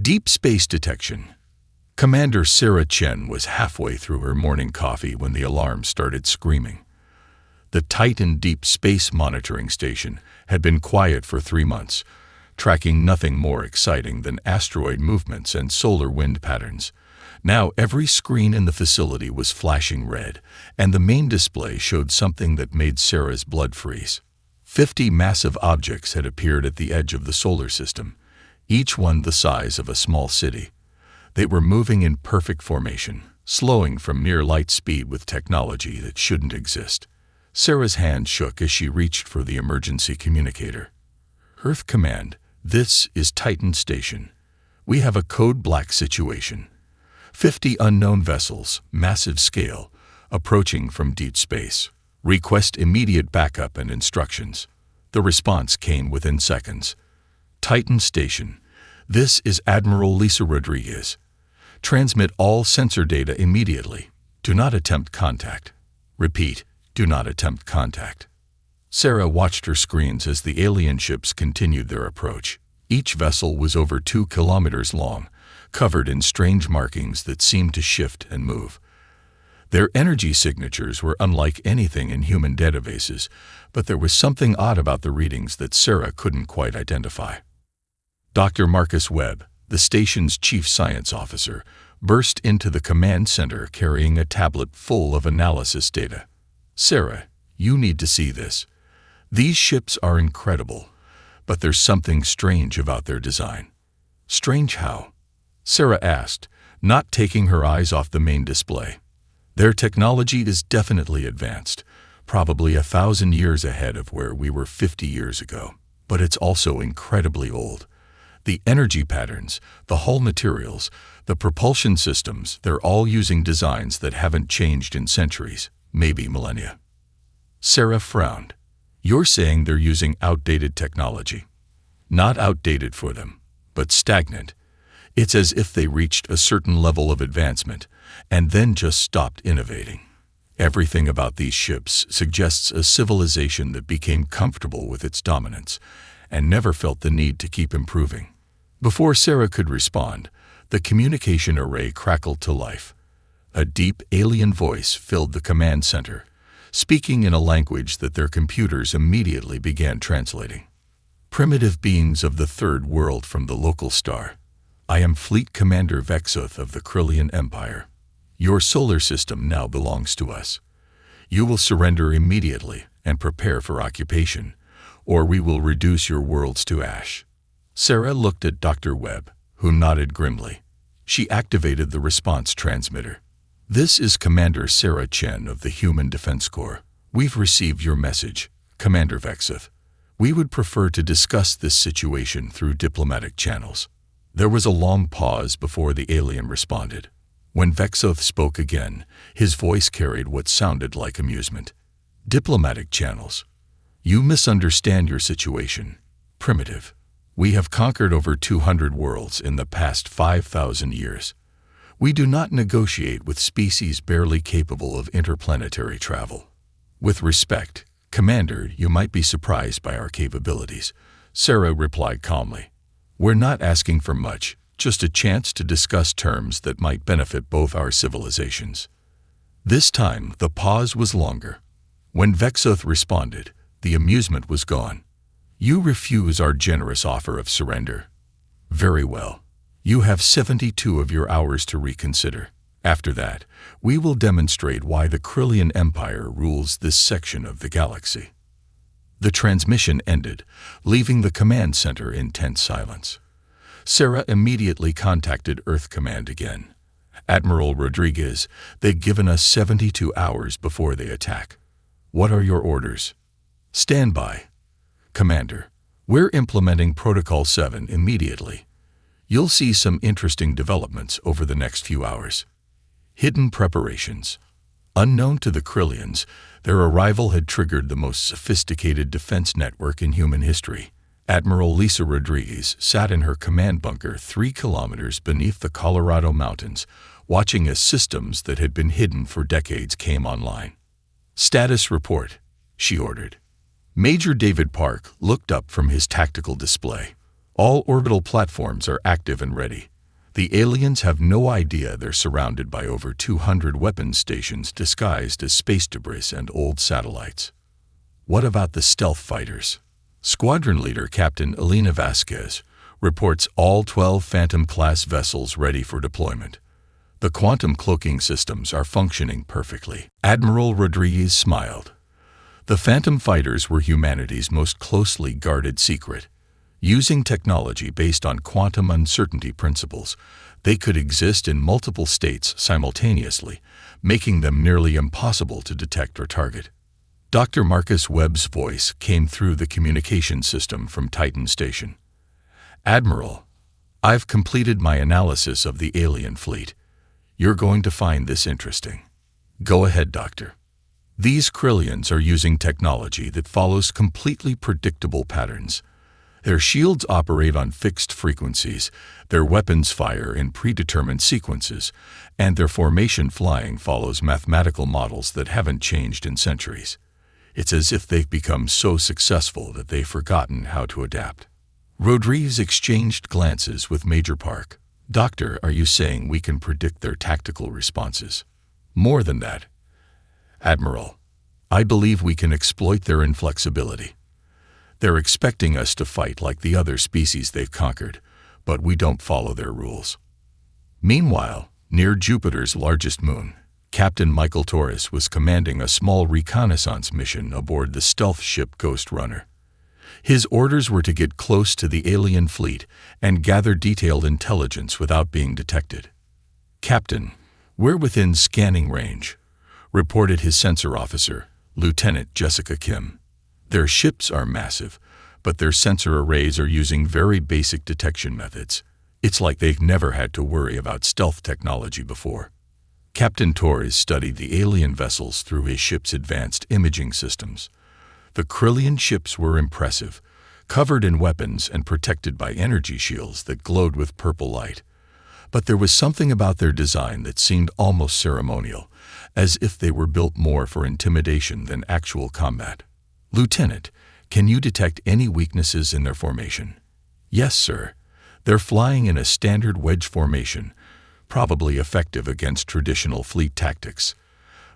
Deep space detection. Commander Sarah Chen was halfway through her morning coffee when the alarm started screaming. The Titan Deep Space Monitoring Station had been quiet for 3 months, tracking nothing more exciting than asteroid movements and solar wind patterns. Now every screen in the facility was flashing red, and the main display showed something that made Sarah's blood freeze. 50 massive objects had appeared at the edge of the solar system, each one the size of a small city. They were moving in perfect formation, slowing from near light speed with technology that shouldn't exist. Sarah's hand shook as she reached for the emergency communicator. Earth Command, this is Titan Station. We have a code black situation. 50 unknown vessels, massive scale, approaching from deep space. Request immediate backup and instructions. The response came within seconds. Titan Station, this is Admiral Lisa Rodriguez. Transmit all sensor data immediately. Do not attempt contact. Repeat, do not attempt contact. Sarah watched her screens as the alien ships continued their approach. Each vessel was over 2 kilometers long, covered in strange markings that seemed to shift and move. Their energy signatures were unlike anything in human databases, but there was something odd about the readings that Sarah couldn't quite identify. Dr. Marcus Webb, the station's chief science officer, burst into the command center carrying a tablet full of analysis data. Sarah, you need to see this. These ships are incredible, but there's something strange about their design. Strange how? Sarah asked, not taking her eyes off the main display. Their technology is definitely advanced, probably 1,000 years ahead of where we were 50 years ago, but it's also incredibly old. The energy patterns, the hull materials, the propulsion systems, they're all using designs that haven't changed in centuries, maybe millennia. Sarah frowned. You're saying they're using outdated technology. Not outdated for them, but stagnant. It's as if they reached a certain level of advancement and then just stopped innovating. Everything about these ships suggests a civilization that became comfortable with its dominance and never felt the need to keep improving. Before Sarah could respond, the communication array crackled to life. A deep alien voice filled the command center, speaking in a language that their computers immediately began translating. Primitive beings of the Third World from the local star. I am Fleet Commander Vexoth of the Krillian Empire. Your solar system now belongs to us. You will surrender immediately and prepare for occupation, or we will reduce your worlds to ash. Sarah looked at Dr. Webb, who nodded grimly. She activated the response transmitter. This is Commander Sarah Chen of the Human Defense Corps. We've received your message, Commander Vexoth. We would prefer to discuss this situation through diplomatic channels. There was a long pause before the alien responded. When Vexoth spoke again, his voice carried what sounded like amusement. Diplomatic channels. You misunderstand your situation. Primitive. We have conquered over 200 worlds in the past 5,000 years. We do not negotiate with species barely capable of interplanetary travel. With respect, Commander, you might be surprised by our capabilities, Sarah replied calmly. We're not asking for much, just a chance to discuss terms that might benefit both our civilizations. This time, the pause was longer. When Vexoth responded, the amusement was gone. You refuse our generous offer of surrender. Very well. You have 72 of your hours to reconsider. After that, we will demonstrate why the Krillian Empire rules this section of the galaxy. The transmission ended, leaving the command center in tense silence. Sarah immediately contacted Earth Command again. Admiral Rodriguez, they've given us 72 hours before they attack. What are your orders? Stand by. Commander, we're implementing Protocol 7 immediately. You'll see some interesting developments over the next few hours. Hidden preparations. Unknown to the Krillians, their arrival had triggered the most sophisticated defense network in human history. Admiral Lisa Rodriguez sat in her command bunker 3 kilometers beneath the Colorado mountains, watching as systems that had been hidden for decades came online. Status report, she ordered. Major David Park looked up from his tactical display. All orbital platforms are active and ready. The aliens have no idea they're surrounded by over 200 weapons stations disguised as space debris and old satellites. What about the stealth fighters? Squadron leader Captain Elena Vasquez reports all 12 Phantom-class vessels ready for deployment. The quantum cloaking systems are functioning perfectly. Admiral Rodriguez smiled. The Phantom fighters were humanity's most closely guarded secret. Using technology based on quantum uncertainty principles, they could exist in multiple states simultaneously, making them nearly impossible to detect or target. Dr. Marcus Webb's voice came through the communication system from Titan Station. Admiral, I've completed my analysis of the alien fleet. You're going to find this interesting. Go ahead, Doctor. These Krillians are using technology that follows completely predictable patterns. Their shields operate on fixed frequencies, their weapons fire in predetermined sequences, and their formation flying follows mathematical models that haven't changed in centuries. It's as if they've become so successful that they've forgotten how to adapt. Rodriguez exchanged glances with Major Park. Doctor, are you saying we can predict their tactical responses? More than that. Admiral, I believe we can exploit their inflexibility. They're expecting us to fight like the other species they've conquered, but we don't follow their rules. Meanwhile, near Jupiter's largest moon, Captain Michael Torres was commanding a small reconnaissance mission aboard the stealth ship Ghost Runner. His orders were to get close to the alien fleet and gather detailed intelligence without being detected. Captain, we're within scanning range, reported his sensor officer, Lieutenant Jessica Kim. Their ships are massive, but their sensor arrays are using very basic detection methods. It's like they've never had to worry about stealth technology before. Captain Torres studied the alien vessels through his ship's advanced imaging systems. The Krillian ships were impressive, covered in weapons and protected by energy shields that glowed with purple light. But there was something about their design that seemed almost ceremonial, as if they were built more for intimidation than actual combat. Lieutenant, can you detect any weaknesses in their formation? Yes, sir. They're flying in a standard wedge formation, probably effective against traditional fleet tactics.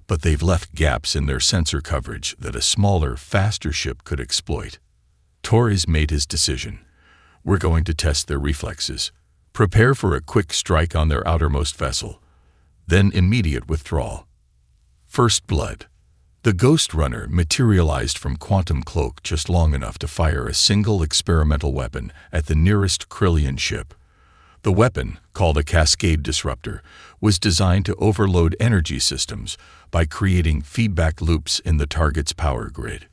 But they've left gaps in their sensor coverage that a smaller, faster ship could exploit. Torres made his decision. We're going to test their reflexes. Prepare for a quick strike on their outermost vessel, then immediate withdrawal. First blood. The Ghost Runner materialized from quantum cloak just long enough to fire a single experimental weapon at the nearest Krillian ship. The weapon, called a cascade disruptor, was designed to overload energy systems by creating feedback loops in the target's power grid.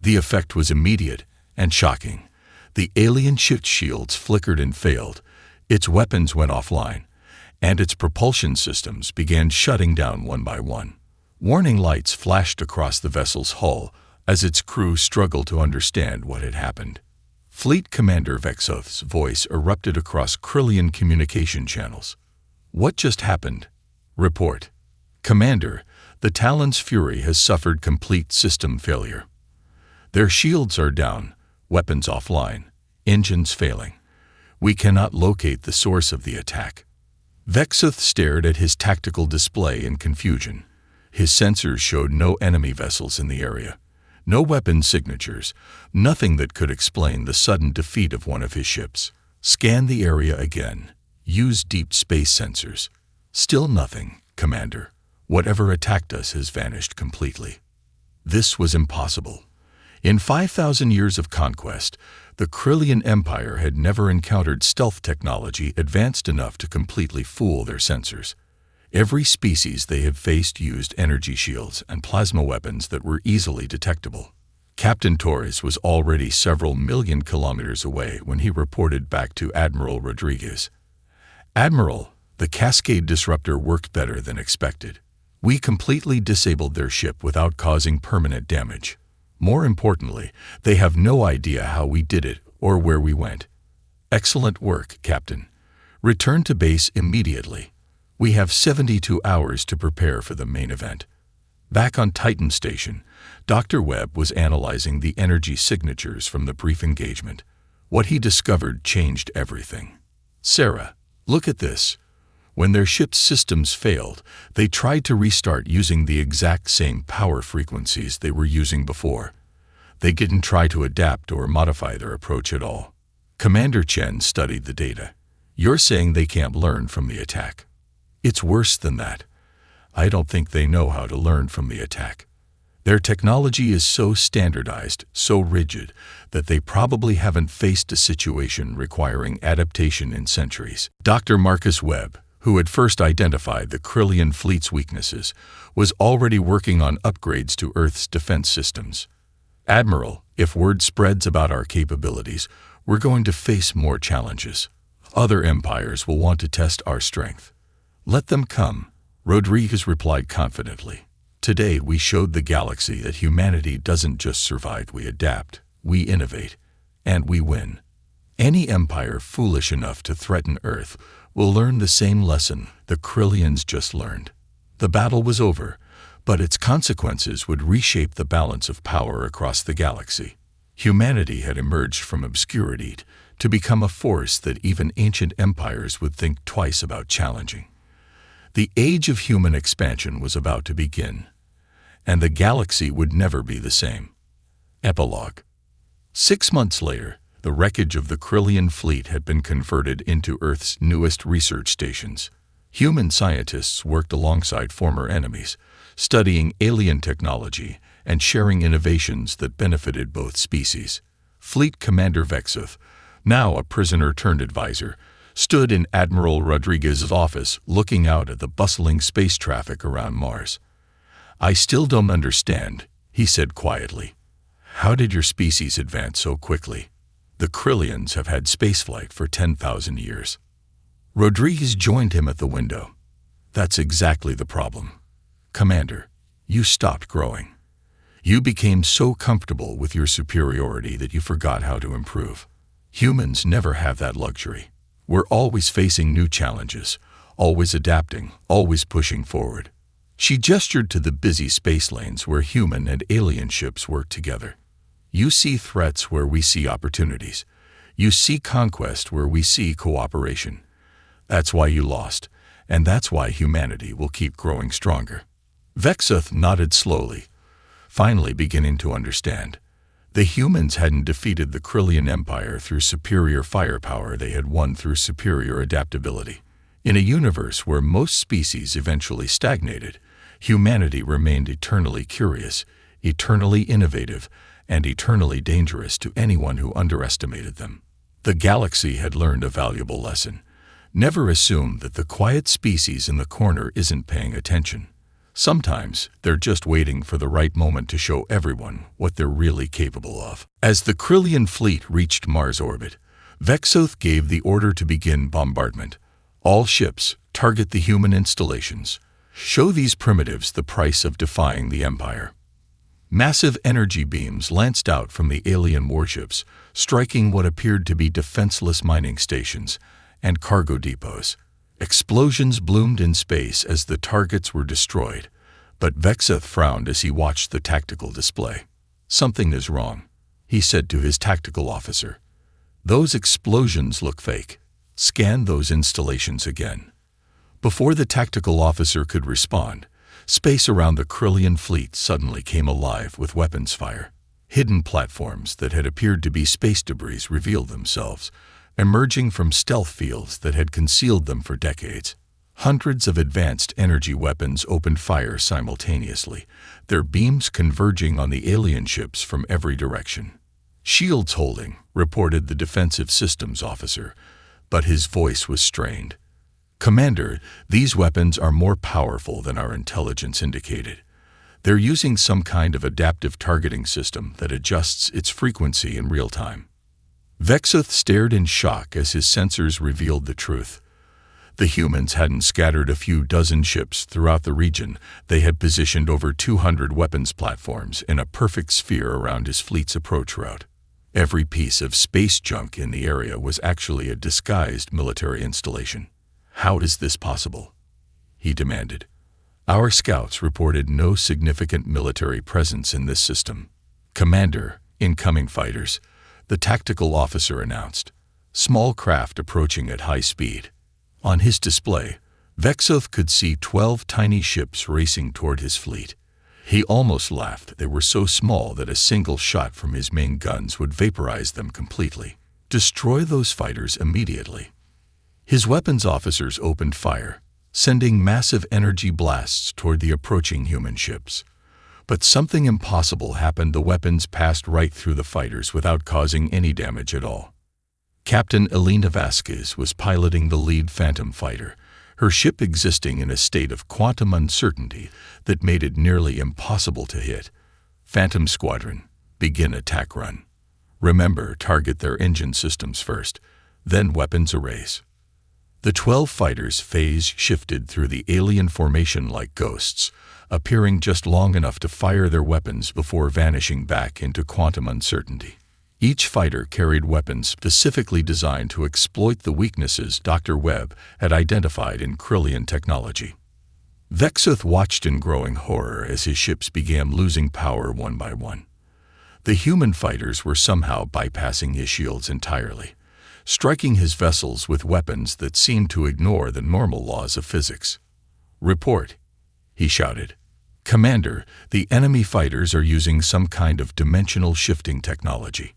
The effect was immediate and shocking. The alien ship's shields flickered and failed, its weapons went offline, and its propulsion systems began shutting down one by one. Warning lights flashed across the vessel's hull as its crew struggled to understand what had happened. Fleet Commander Vexoth's voice erupted across Krillian communication channels. What just happened? Report. Commander, the Talon's Fury has suffered complete system failure. Their shields are down, weapons offline, engines failing. We cannot locate the source of the attack. Vexoth stared at his tactical display in confusion. His sensors showed no enemy vessels in the area. No weapon signatures, nothing that could explain the sudden defeat of one of his ships. Scan the area again. Use deep space sensors. Still nothing, Commander. Whatever attacked us has vanished completely. This was impossible. In 5,000 years of conquest, the Krillian Empire had never encountered stealth technology advanced enough to completely fool their sensors. Every species they had faced used energy shields and plasma weapons that were easily detectable. Captain Torres was already several million kilometers away when he reported back to Admiral Rodriguez. Admiral, the Cascade Disruptor worked better than expected. We completely disabled their ship without causing permanent damage. More importantly, they have no idea how we did it or where we went. Excellent work, Captain. Return to base immediately. We have 72 hours to prepare for the main event. Back on Titan Station, Dr. Webb was analyzing the energy signatures from the brief engagement. What he discovered changed everything. Sarah, Look at this. When their ship's systems failed, they tried to restart using the exact same power frequencies they were using before. They didn't try to adapt or modify their approach at all. Commander Chen studied the data. You're saying they can't learn from the attack? It's worse than that. I don't think they know how to learn from the attack. Their technology is so standardized, so rigid, that they probably haven't faced a situation requiring adaptation in centuries. Dr. Marcus Webb, who had first identified the Krillian fleet's weaknesses, was already working on upgrades to Earth's defense systems. Admiral, if word spreads about our capabilities, we're going to face more challenges. Other empires will want to test our strength. Let them come, Rodriguez replied confidently. Today we showed the galaxy that humanity doesn't just survive, we adapt, we innovate, and we win. Any empire foolish enough to threaten Earth will learn the same lesson the Krillians just learned. The battle was over, but its consequences would reshape the balance of power across the galaxy. Humanity had emerged from obscurity to become a force that even ancient empires would think twice about challenging. The age of human expansion was about to begin, and the galaxy would never be the same. Epilogue. 6 months later, the wreckage of the Krillian fleet had been converted into Earth's newest research stations. Human scientists worked alongside former enemies, studying alien technology and sharing innovations that benefited both species. Fleet Commander Vexuth, now a prisoner-turned-advisor, stood in Admiral Rodriguez's office looking out at the bustling space traffic around Mars. "I still don't understand," he said quietly. "How did your species advance so quickly? The Krillians have had spaceflight for 10,000 years. Rodriguez joined him at the window. "That's exactly the problem. Commander, you stopped growing. You became so comfortable with your superiority that you forgot how to improve. Humans never have that luxury. We're always facing new challenges, always adapting, always pushing forward." She gestured to the busy space lanes where human and alien ships work together. "You see threats where we see opportunities. You see conquest where we see cooperation. That's why you lost, and that's why humanity will keep growing stronger." Vexuth nodded slowly, finally beginning to understand. The humans hadn't defeated the Krillian Empire through superior firepower, they had won through superior adaptability. In a universe where most species eventually stagnated, humanity remained eternally curious, eternally innovative, and eternally dangerous to anyone who underestimated them. The galaxy had learned a valuable lesson. Never assume that the quiet species in the corner isn't paying attention. Sometimes they're just waiting for the right moment to show everyone what they're really capable of. As the Krillian fleet reached Mars orbit, Vexuth gave the order to begin bombardment. "All ships, target the human installations. Show these primitives the price of defying the Empire." Massive energy beams lanced out from the alien warships, striking what appeared to be defenseless mining stations and cargo depots. Explosions bloomed in space as the targets were destroyed, but Vexuth frowned as he watched the tactical display. "Something is wrong," he said to his tactical officer. "Those explosions look fake. Scan those installations again." Before the tactical officer could respond, space around the Krillian fleet suddenly came alive with weapons fire. Hidden platforms that had appeared to be space debris revealed themselves, emerging from stealth fields that had concealed them for decades. Hundreds of advanced energy weapons opened fire simultaneously, their beams converging on the alien ships from every direction. "Shields holding," reported the defensive systems officer, but his voice was strained. "Commander, these weapons are more powerful than our intelligence indicated. They're using some kind of adaptive targeting system that adjusts its frequency in real time." Vexuth stared in shock as his sensors revealed the truth. The humans hadn't scattered a few dozen ships throughout the region. They had positioned over 200 weapons platforms in a perfect sphere around his fleet's approach route. Every piece of space junk in the area was actually a disguised military installation. "How is this possible?" he demanded. "Our scouts reported no significant military presence in this system." "Commander, incoming fighters," the tactical officer announced. "Small craft approaching at high speed." On his display, Vexoth could see 12 tiny ships racing toward his fleet. He almost laughed. They were so small that a single shot from his main guns would vaporize them completely. Destroy those fighters immediately. His weapons officers opened fire, sending massive energy blasts toward the approaching human ships. But something impossible happened. The weapons passed right through the fighters without causing any damage at all. Captain Elena Vasquez was piloting the lead Phantom fighter, her ship existing in a state of quantum uncertainty that made it nearly impossible to hit. Phantom Squadron, begin attack run. Remember, target their engine systems first, then weapons arrays. The 12 fighters phase shifted through the alien formation like ghosts, appearing just long enough to fire their weapons before vanishing back into quantum uncertainty. Each fighter carried weapons specifically designed to exploit the weaknesses Dr. Webb had identified in Krillian technology. Vexoth watched in growing horror as his ships began losing power one by one. The human fighters were somehow bypassing his shields entirely, striking his vessels with weapons that seemed to ignore the normal laws of physics. "Report," he shouted. "Commander, the enemy fighters are using some kind of dimensional shifting technology.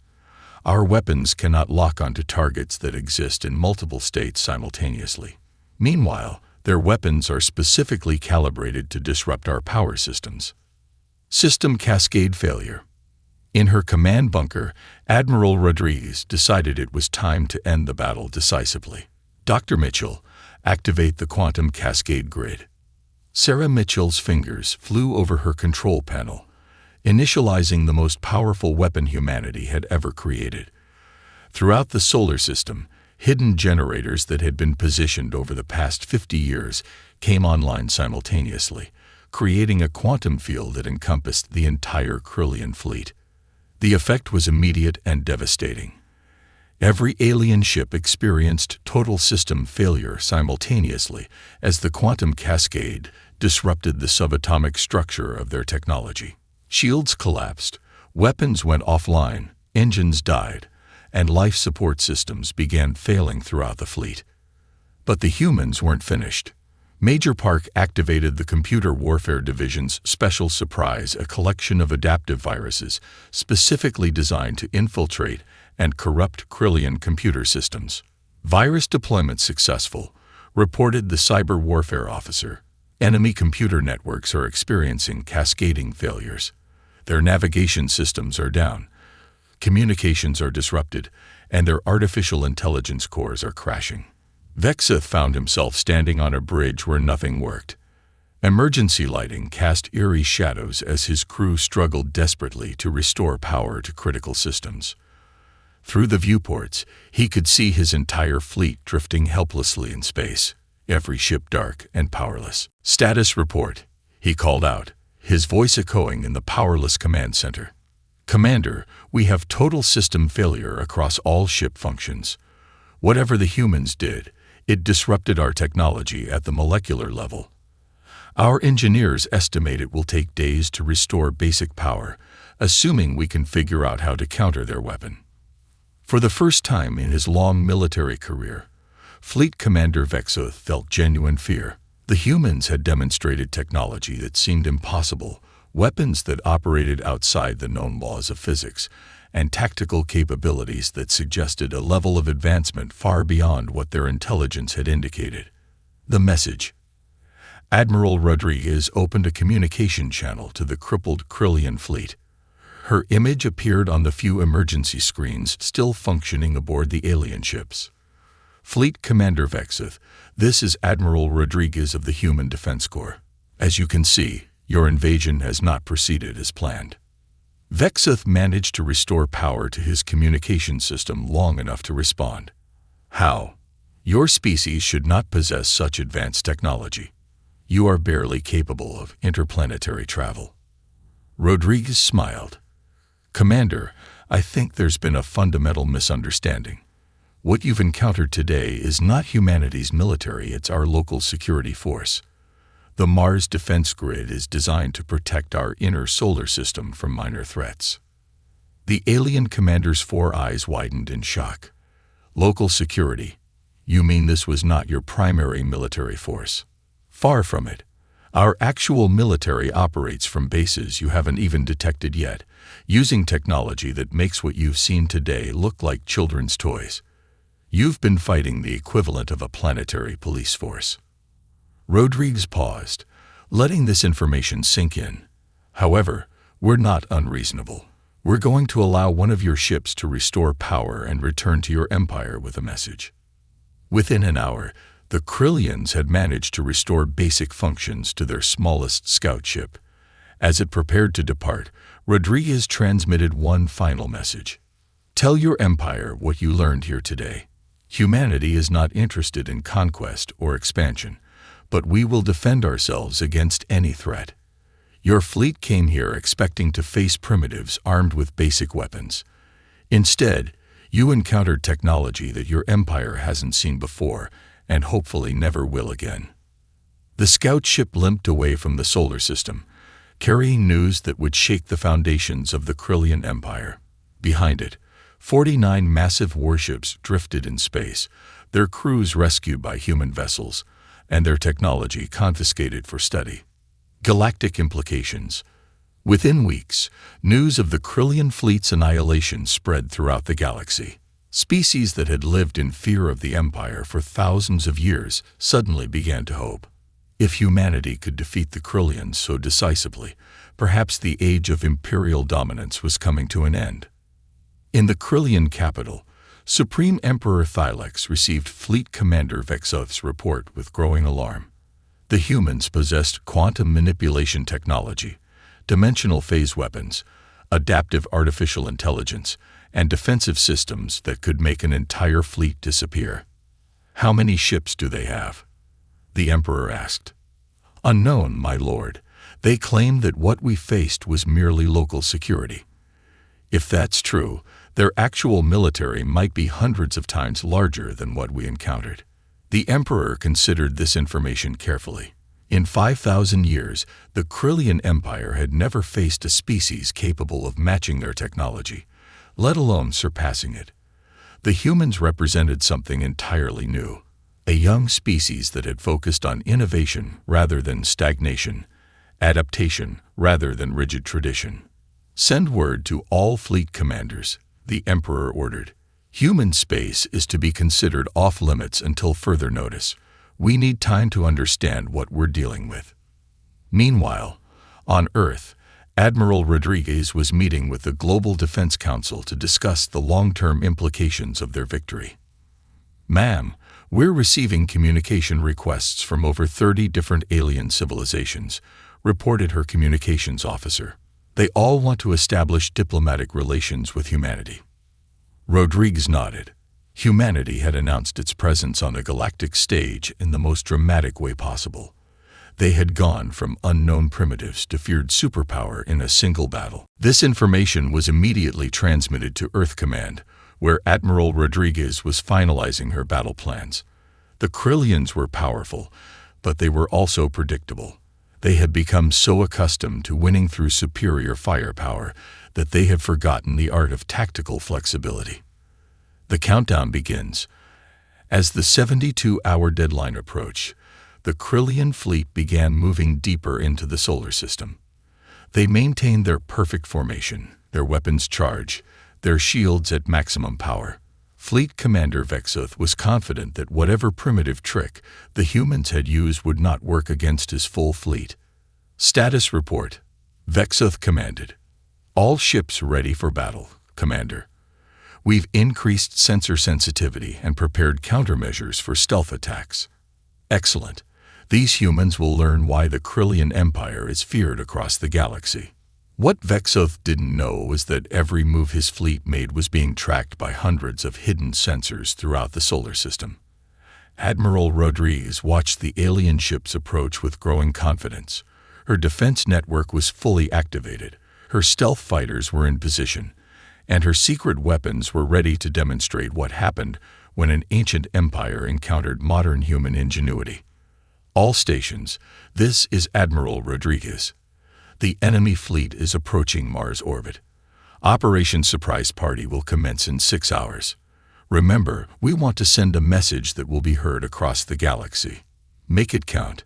Our weapons cannot lock onto targets that exist in multiple states simultaneously. Meanwhile, their weapons are specifically calibrated to disrupt our power systems." System cascade failure. In her command bunker, Admiral Rodriguez decided it was time to end the battle decisively. "Dr. Mitchell, activate the quantum cascade grid." Sarah Mitchell's fingers flew over her control panel, initializing the most powerful weapon humanity had ever created. Throughout the solar system, hidden generators that had been positioned over the past 50 years came online simultaneously, creating a quantum field that encompassed the entire Krillian fleet. The effect was immediate and devastating. Every alien ship experienced total system failure simultaneously as the quantum cascade disrupted the subatomic structure of their technology. Shields collapsed, weapons went offline, engines died, and life support systems began failing throughout the fleet. But the humans weren't finished. Major Park activated the Computer Warfare Division's Special Surprise, a collection of adaptive viruses specifically designed to infiltrate and corrupt Krillian computer systems. "Virus deployment successful," reported the cyber warfare officer. "Enemy computer networks are experiencing cascading failures. Their navigation systems are down, communications are disrupted, and their artificial intelligence cores are crashing." Vexoth found himself standing on a bridge where nothing worked. Emergency lighting cast eerie shadows as his crew struggled desperately to restore power to critical systems. Through the viewports, he could see his entire fleet drifting helplessly in space, every ship dark and powerless. "Status report," he called out, his voice echoing in the powerless command center. "Commander, we have total system failure across all ship functions. Whatever the humans did, it disrupted our technology at the molecular level. Our engineers estimate it will take days to restore basic power, assuming we can figure out how to counter their weapon." For the first time in his long military career, Fleet Commander Vexoth felt genuine fear. The humans had demonstrated technology that seemed impossible, weapons that operated outside the known laws of physics, and tactical capabilities that suggested a level of advancement far beyond what their intelligence had indicated. The message. Admiral Rodriguez opened a communication channel to the crippled Krillian fleet. Her image appeared on the few emergency screens still functioning aboard the alien ships. "Fleet Commander Vexoth, this is Admiral Rodriguez of the Human Defense Corps. As you can see, your invasion has not proceeded as planned." Vexoth managed to restore power to his communication system long enough to respond. "How? Your species should not possess such advanced technology. You are barely capable of interplanetary travel." Rodriguez smiled. "Commander, I think there's been a fundamental misunderstanding. What you've encountered today is not humanity's military, it's our local security force. The Mars defense grid is designed to protect our inner solar system from minor threats." The alien commander's 4 eyes widened in shock. "Local security? You mean this was not your primary military force? Far from it. Our actual military operates from bases you haven't even detected yet, using technology that makes what you've seen today look like children's toys. You've been fighting the equivalent of a planetary police force. Rodriguez paused, letting this information sink in. However, we're not unreasonable. We're going to allow one of your ships to restore power and return to your empire with a message. Within an hour, the Krillians had managed to restore basic functions to their smallest scout ship. As it prepared to depart, Rodriguez transmitted one final message. Tell your empire what you learned here today. Humanity is not interested in conquest or expansion, but we will defend ourselves against any threat. Your fleet came here expecting to face primitives armed with basic weapons. Instead, you encountered technology that your empire hasn't seen before and hopefully never will again. The scout ship limped away from the solar system, carrying news that would shake the foundations of the Krillian Empire. Behind it, 49 massive warships drifted in space, their crews rescued by human vessels, and their technology confiscated for study. Galactic implications. Within weeks, news of the Krillian fleet's annihilation spread throughout the galaxy. Species that had lived in fear of the Empire for thousands of years suddenly began to hope. If humanity could defeat the Krillians so decisively, perhaps the age of imperial dominance was coming to an end. In the Krillian capital, Supreme Emperor Thylex received Fleet Commander Vexoth's report with growing alarm. The humans possessed quantum manipulation technology, dimensional phase weapons, adaptive artificial intelligence, and defensive systems that could make an entire fleet disappear. How many ships do they have? The Emperor asked. Unknown, my lord. They claim that what we faced was merely local security. If that's true, their actual military might be hundreds of times larger than what we encountered. The Emperor considered this information carefully. In 5,000 years, the Krillian Empire had never faced a species capable of matching their technology, let alone surpassing it. The humans represented something entirely new, a young species that had focused on innovation rather than stagnation, adaptation rather than rigid tradition. Send word to all fleet commanders, the Emperor ordered. Human space is to be considered off-limits until further notice. We need time to understand what we're dealing with. Meanwhile, on Earth, Admiral Rodriguez was meeting with the Global Defense Council to discuss the long-term implications of their victory. Ma'am, we're receiving communication requests from over 30 different alien civilizations, reported her communications officer. They all want to establish diplomatic relations with humanity. Rodriguez nodded. Humanity had announced its presence on the galactic stage in the most dramatic way possible. They had gone from unknown primitives to feared superpower in a single battle. This information was immediately transmitted to Earth Command, where Admiral Rodriguez was finalizing her battle plans. The Krillians were powerful, but they were also predictable. They had become so accustomed to winning through superior firepower that they had forgotten the art of tactical flexibility. The countdown begins. As the 72-hour deadline approached, the Krillian fleet began moving deeper into the solar system. They maintained their perfect formation, their weapons charged, their shields at maximum power. Fleet Commander Vexoth was confident that whatever primitive trick the humans had used would not work against his full fleet. Status report. Vexoth commanded. All ships ready for battle, Commander. We've increased sensor sensitivity and prepared countermeasures for stealth attacks. Excellent. These humans will learn why the Krillian Empire is feared across the galaxy. What Vexoth didn't know was that every move his fleet made was being tracked by hundreds of hidden sensors throughout the solar system. Admiral Rodriguez watched the alien ships approach with growing confidence. Her defense network was fully activated, her stealth fighters were in position, and her secret weapons were ready to demonstrate what happened when an ancient empire encountered modern human ingenuity. All stations, this is Admiral Rodriguez. The enemy fleet is approaching Mars orbit. Operation Surprise Party will commence in 6 hours. Remember, we want to send a message that will be heard across the galaxy. Make it count.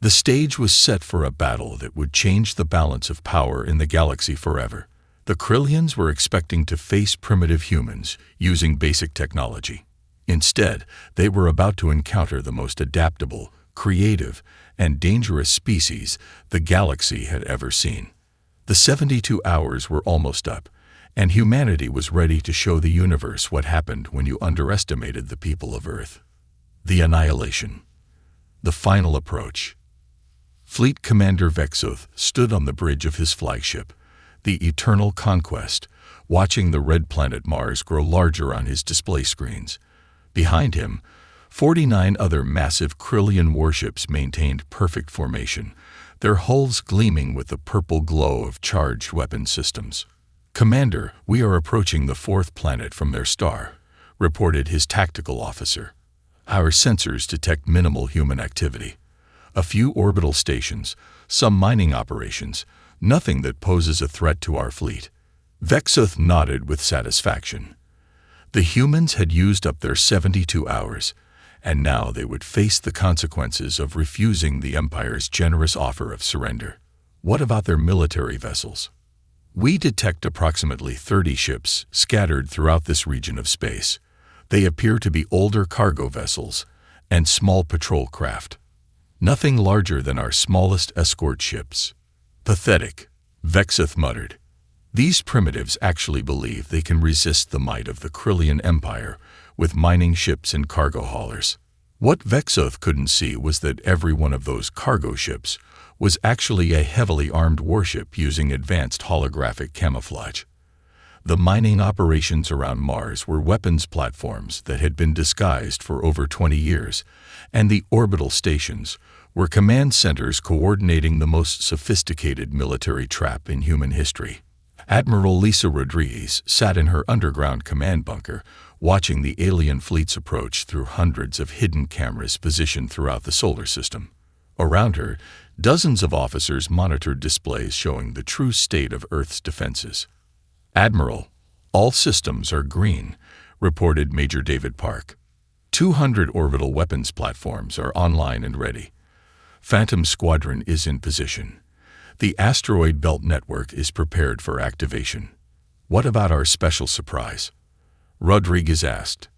The stage was set for a battle that would change the balance of power in the galaxy forever. The Krillians were expecting to face primitive humans using basic technology. Instead, they were about to encounter the most adaptable, creative, and dangerous species the galaxy had ever seen. The 72 hours were almost up, and humanity was ready to show the universe what happened when you underestimated the people of Earth. The annihilation. The final approach. Fleet Commander Vexoth stood on the bridge of his flagship, the Eternal Conquest, watching the red planet Mars grow larger on his display screens. Behind him, 49 other massive Krillian warships maintained perfect formation, their hulls gleaming with the purple glow of charged weapon systems. "Commander, we are approaching the fourth planet from their star," reported his tactical officer. "Our sensors detect minimal human activity. A few orbital stations, some mining operations, nothing that poses a threat to our fleet." Vexoth nodded with satisfaction. The humans had used up their 72 hours, and now they would face the consequences of refusing the Empire's generous offer of surrender. What about their military vessels? "We detect approximately 30 ships scattered throughout this region of space. They appear to be older cargo vessels and small patrol craft. Nothing larger than our smallest escort ships." "Pathetic," Vexoth muttered. "These primitives actually believe they can resist the might of the Krillian Empire with mining ships and cargo haulers." What Vexoth couldn't see was that every one of those cargo ships was actually a heavily armed warship using advanced holographic camouflage. The mining operations around Mars were weapons platforms that had been disguised for over 20 years, and the orbital stations were command centers coordinating the most sophisticated military trap in human history. Admiral Lisa Rodriguez sat in her underground command bunker, watching the alien fleet's approach through hundreds of hidden cameras positioned throughout the solar system. Around her, dozens of officers monitored displays showing the true state of Earth's defenses. "Admiral, all systems are green," reported Major David Park. 200 orbital weapons platforms are online and ready. Phantom Squadron is in position. The asteroid belt network is prepared for activation. "What about our special surprise?" Rodriguez asked.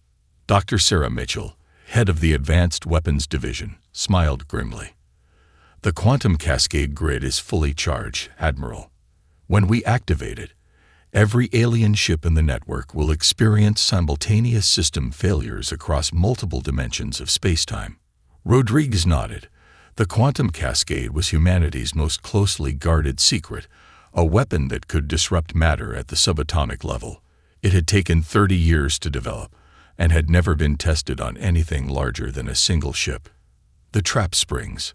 Dr. Sarah Mitchell, head of the Advanced Weapons Division, smiled grimly. "The quantum cascade grid is fully charged, Admiral. When we activate it, every alien ship in the network will experience simultaneous system failures across multiple dimensions of spacetime." Rodriguez nodded. The quantum cascade was humanity's most closely guarded secret, a weapon that could disrupt matter at the subatomic level. It had taken 30 years to develop and had never been tested on anything larger than a single ship. The trap springs.